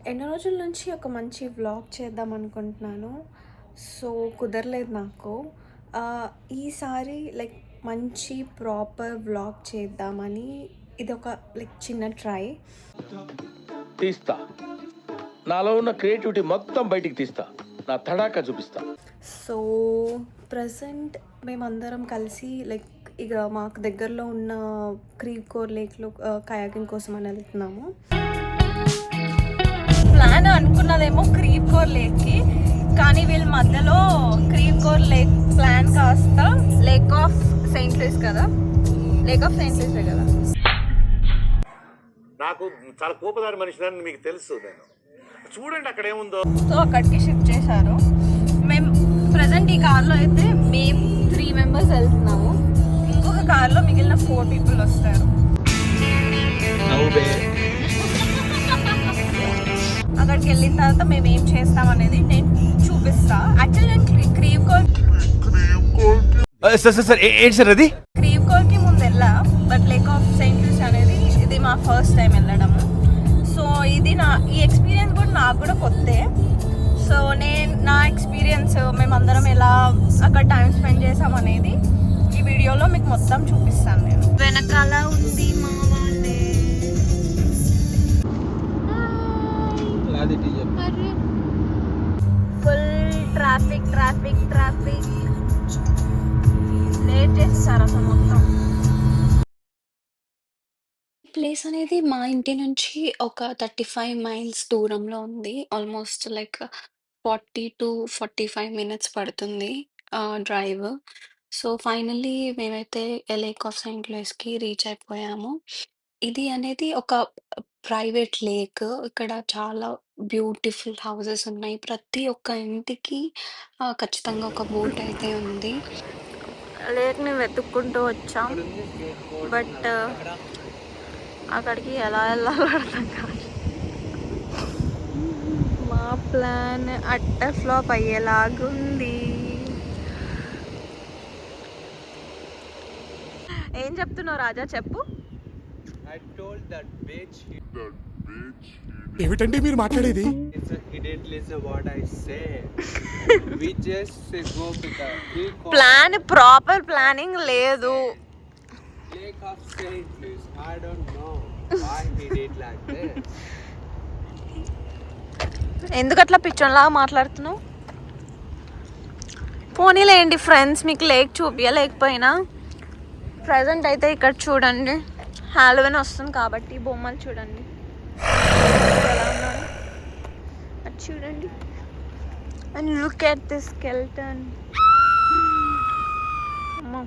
ఎన్నో రోజుల నుంచి ఒక మంచి వ్లాగ్ చేద్దాం అనుకుంటున్నాను. సో, కుదరలేదు నాకు. ఈసారి లైక్ మంచి ప్రాపర్ వ్లాగ్ చేద్దామని ఇదొక లైక్ చిన్న ట్రై. తీస్తా, నాలో ఉన్న క్రియేటివిటీ మొత్తం బయటికి తీస్తా, నా తడాకా చూపిస్తా. సో, ప్రెజెంట్ మేమందరం కలిసి లైక్ ఇక మాకు దగ్గరలో ఉన్న క్రీవ్కోర్ లేక్లో కయాకింగ్ కోసం అని వెళ్తున్నాము. ప్లాన్ అనుకున్నదేమో క్రీవ్కోర్ లేక్కి, కానీ వీళ్ళ మధ్యలో క్రీవ్కోర్ లేక్ ప్లాన్ కాస్త లేక్ ఆఫ్ సెయింట్ లూయిస్ కదా, లేక్ ఆఫ్ సెయింట్ లూయిసే కదా. నాకు చాలా కోపదారి మనిషిని మీకు తెలుసు. నేను చూడండి అక్కడ ఏముందో. సో అక్కడికి షిఫ్ట్ చేశారు. మేము ప్రజెంట్ ఈ కార్లో అయితే మేము 3 మెంబర్స్ వెళ్తున్నాము. ఇంకొక కార్లో మిగిలిన 4 పీపుల్ వస్తారు. అక్కడికి వెళ్ళిన తర్వాత మేము ఏం చేస్తాం అనేది నేను చూపిస్తా. యాక్చువల్లీ నేను క్రీవ్కోర్కి ముందు వెళ్ళా, but lake of Saint Louis అనేది ఇది మా ఫస్ట్ టైం వెళ్ళడము. సో ఇది ఈ ఎక్స్పీరియన్స్ కూడా నాకు కూడా కొత్తే. సో నా ఎక్స్పీరియన్స్ మేమందరం ఎలా అక్కడ టైం స్పెండ్ చేసాం అనేది ఈ వీడియోలో మీకు మొత్తం చూపిస్తాను. నేను వెనకాల ఉంది మా వాళ్ళే. Full traffic traffic traffic late చేసేసారు అసలు మొత్తం. ప్లేస్ అనేది మా ఇంటి నుంచి ఒక 35 మైల్స్ దూరంలో ఉంది. ఆల్మోస్ట్ లైక్ 40 to 45 మినిట్స్ పడుతుంది డ్రైవ్. సో ఫైనల్లీ మేమైతే లేక్ ఆఫ్ సెయింట్ లూయిస్కి రీచ్ అయిపోయాము. ఇది అనేది ఒక ప్రైవేట్ లేక్. ఇక్కడ చాలా బ్యూటిఫుల్ హౌసెస్ ఉన్నాయి. ప్రతి ఒక్క ఇంటికి ఖచ్చితంగా ఒక బోట్ అయితే ఉంది. లేక్ని వెతుక్కుంటూ వచ్చాం, బట్ అక్కడికి ఎలా వెళ్ళాలో అర్థం కాదు. మా ప్లాన్ అట్టర్ ఫ్లాప్ అయ్యేలాగుంది. ఏం చెప్తున్నావు రాజా, చెప్పు. ఏమిటండి మీరు మాట్లాడేది? ప్లాన్ ప్రాపర్ ప్లానింగ్ లేదు. ఎందుకు అట్లా పిచ్చోన్లాగా మాట్లాడుతున్నావు? పోనీలేండి ఫ్రెండ్స్, మీకు లేక్ చూపించలేకపోయినా. ప్రజెంట్ అయితే ఇక్కడ చూడండి, హాలోవీన్ వస్తుంది కాబట్టి బొమ్మలు చూడండి ఎలా ఉన్నాయి. అది చూడండి, and look at this skeleton. అమ్మా,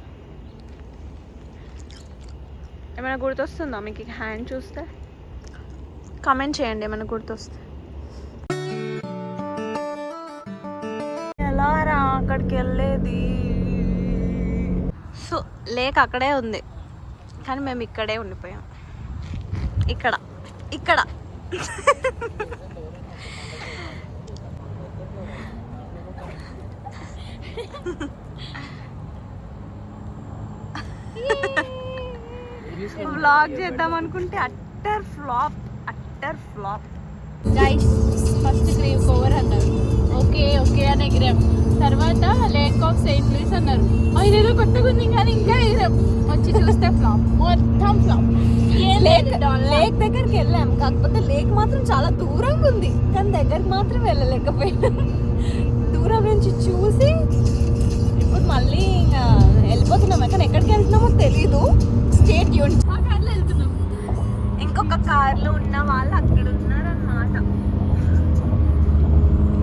ఏమైనా గుర్తొస్తుందా మీకు హ్యాండ్ చూస్తే? కామెంట్ చేయండి ఏమైనా గుర్తొస్తే. ఎలా రా అక్కడికి వెళ్ళేది? సో లేక్ అక్కడే ఉంది, కానీ మేము ఇక్కడే ఉండిపోయాం. ఇక్కడ ఇక్కడ వ్లాగ్ చేద్దాం అనుకుంటే అట్టర్ ఫ్లాప్. గైస్, ఫస్ట్ క్రీవ్కోర్ అన్నారు, ఓకే ఓకే అని ఎగిరాం. తర్వాత లేక్ ఆఫ్ సెయింట్ లూయిస్ అన్నారు, ఇదేదో కొత్తగా ఉంది కానీ ఇంకా ఎగిరాం. వచ్చి చూస్తే ఫ్లాప్, మొత్తం ఫ్లాప్. లేక్ దగ్గరికి వెళ్ళాం, కాకపోతే లేక్ మాత్రం చాలా దూరంగా ఉంది, కానీ దగ్గరికి మాత్రం వెళ్ళలేకపోయినాం. దూరం నుంచి చూసి ఇప్పుడు మళ్ళీ ఇంకా వెళ్ళిపోతున్నాం. కానీ ఎక్కడికి వెళ్తున్నామో తెలీదు. స్టేట్ యూన్. ఆ కార్లో వెళ్తున్నాం. ఇంకొక కార్లో ఉన్న వాళ్ళు అక్కడ ఉన్నారన్నమాట.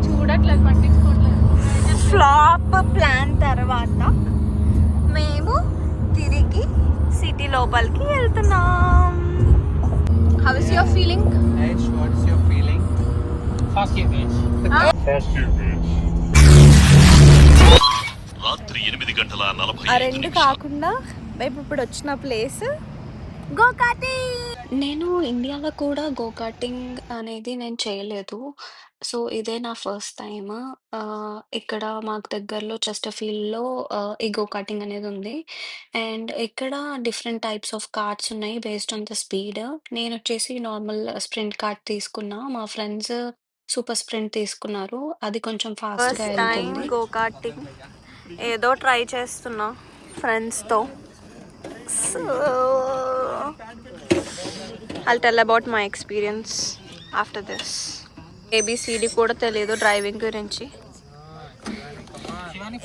చూడట్లేదు, పట్టించుకోవట్లేదు. ఫ్లాప్ ప్లాన్ తర్వాత మేము తిరిగి సిటీ లోపలికి వెళ్తున్నాం. How is your feeling? What's your feeling? Fuck you, bitch. రాత్రి 8:40 ఆ రెండు కాకుండా మేము ఇప్పుడు వచ్చిన ప్లేస్ గో కార్టింగ్. నేను ఇండియాలో కూడా గో కార్టింగ్ అనేది నేను చేయలేదు. సో, ఇదే నా ఫస్ట్ టైమ్. ఇక్కడ మాకు దగ్గరలో చెస్టర్‌ఫీల్డ్‌లో ఈ గో కార్టింగ్ అనేది ఉంది. అండ్ ఇక్కడ డిఫరెంట్ టైప్స్ ఆఫ్ కార్ట్స్ ఉన్నాయి based on the speed. నేనొచ్చేసి normal sprint cart తీసుకున్నా. మా ఫ్రెండ్స్ సూపర్ స్ప్రింట్ తీసుకున్నారు. అది కొంచెం ఫాస్ట్‌గా ఫస్ట్ టైం ఎళ్తుంది. గో కార్టింగ్ ఏదో ట్రై చేస్తున్నా ఫ్రెండ్స్తో. So I'll tell about my experience after this. A B C D కూడా తెలియదు డ్రైవింగ్ గురించి.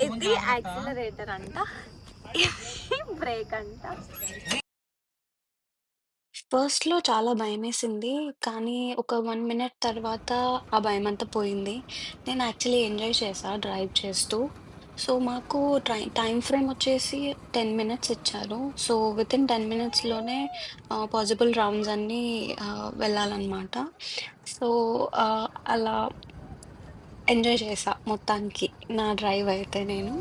ఇది యాక్సిలరేటర్ అంట, బ్రేక్ అంట. ఫస్ట్‌లో చాలా భయమేసింది. కానీ ఒక 1 మినిట్ తర్వాత ఆ భయమంతా పోయింది. నేను యాక్చువల్లీ ఎంజాయ్ చేశా డ్రైవ్ చేస్తూ. సో, మాకు టైమ్ ఫ్రేమ్ వచ్చేసి 10 మినిట్స్ ఇచ్చారు. సో, వితిన్ 10 మినిట్స్‌లోనే పాసిబుల్ రౌండ్స్ అన్నీ వెళ్ళాలనమాట. సో, అలా ఎంజాయ్ చేశా మొత్తానికి నా డ్రైవ్ అయితే నేను.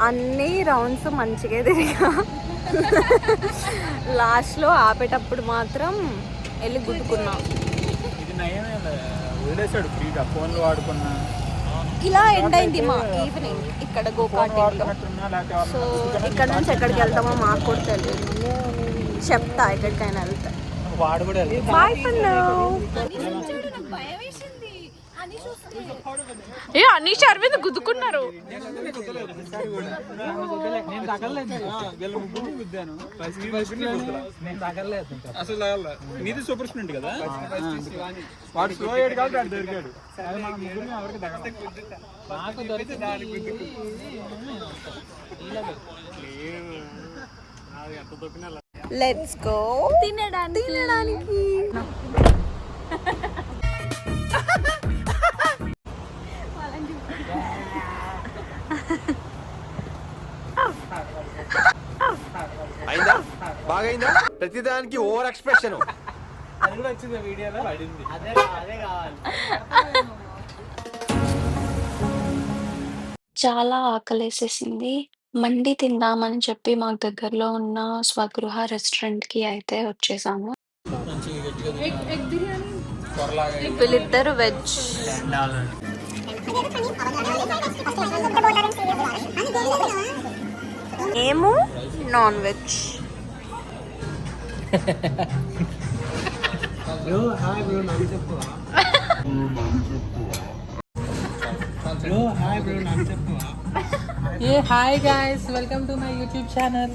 అన్ని రౌండ్స్ మంచిగా తిరిగా. లాస్ట్లో ఆపేటప్పుడు మాత్రం వెళ్ళి గుద్దుకున్నా. ఇది నయమే వదిలేసాడు ఫ్రీగా ఫోన్లు వాడుకున్నా. ఇలా ఎండ్ అయింది మా ఈవినింగ్ ఇక్కడ గో కార్టింగ్లో. సో ఇక్కడ నుంచి ఎక్కడికి వెళ్తామో మాకు కూడా తెలియదు. చెప్తా ఎక్కడికైనా వెళ్తా. వాడు కూడా బాయ్ ఫర్ నౌ. ఏ అనీష్ అరవింద్ గుద్దుకున్నారు. నేను తగలలేదు. నేను తగలలేదు అసలు. నీది సూపర్ స్ప్రింట్ కదా, వాడు స్లో అయ్యాడు కాబట్టి వాడు దొరికాడు. ఎవరికి నాకు దొరికింది. లెట్స్ గో తినడానికి. అయిందా? బాగైందా? ప్రతిదానికి ఓవర్ ఎక్స్ప్రెషన్. అది కూడా వచ్చింది వీడియోలో పడింది. అదే కావాలి. చాలా ఆకలేసేసింది. మండి తిందామని చెప్పి మాకు దగ్గరలో ఉన్న స్వగృహ రెస్టారెంట్‌కి అయితే వచ్చేసాము. వీళ్ళిద్దరు వెజ్, మేము నాన్ వెజ్. హాయ్ బ్రో నాకు చెప్పు. హాయ్ బ్రో నాకు చెప్పు. Hey, hi guys, welcome to my YouTube channel.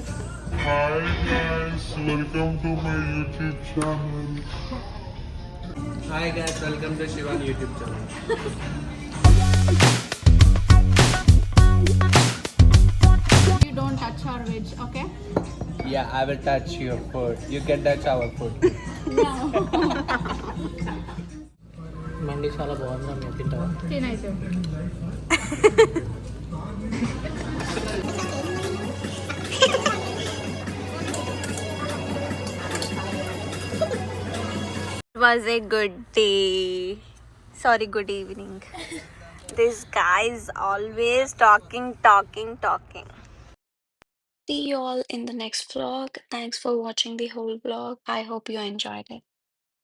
Hi guys, welcome to my YouTube channel. Hi guys, welcome to Shivan YouTube channel. You don't touch our veg, okay? Yeah, I will touch your food. You can touch our food. మండి చాలా బాగుందా, మీరు తింటావా? తినైతే was a good day. Sorry, good evening. This guy is always talking. See you all in the next vlog. Thanks for watching the whole vlog. I hope you enjoyed it.